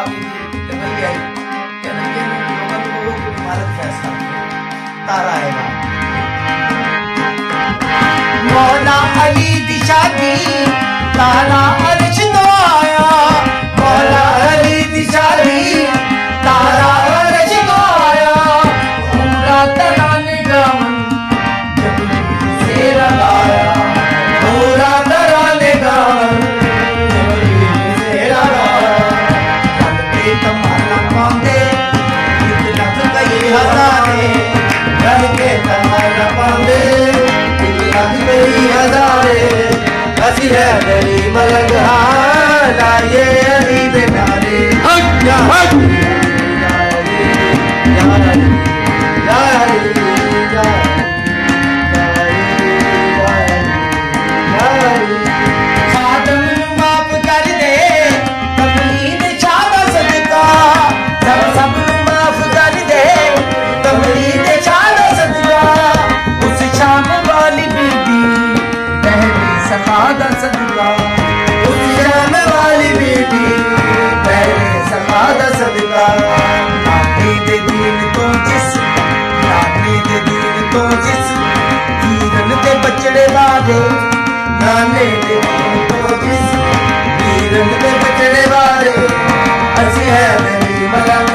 गई थी कन्हैया आई। कन्हैया ने लोगों को बोलो कि मालिक फैसला तारा आएगा। मौला अली दी शादी तारा अर्श तो आया। मौला अली दी शादी तारा अर्श तो आया। पूरा तराने गावन जबरील से लगाया। पूरा तराने गावन जबरील से लगाया। रल के तमाला पांदे एक लख कई हजारे। रल के तमाला पांदे एक लख कई हजारे। असी है गरीब मलंग लाइए अली बेटारे। खादम माफ कर दे कमलीन शाह दा सदका। सब माफ कर दे कमलीन शाह दा सदका। उस शाम वाली बीबी पहली सखा दा सदका। उस शाम वाली बीबी पहले सखा दा सदका। नानी दे दीन तो जिस नानी दे दीन तो जिस हीरन ते बचड़े वाले। नाने दे दीन तो जिस हीरन ते बचड़े वाले। असी है मेरी मलंग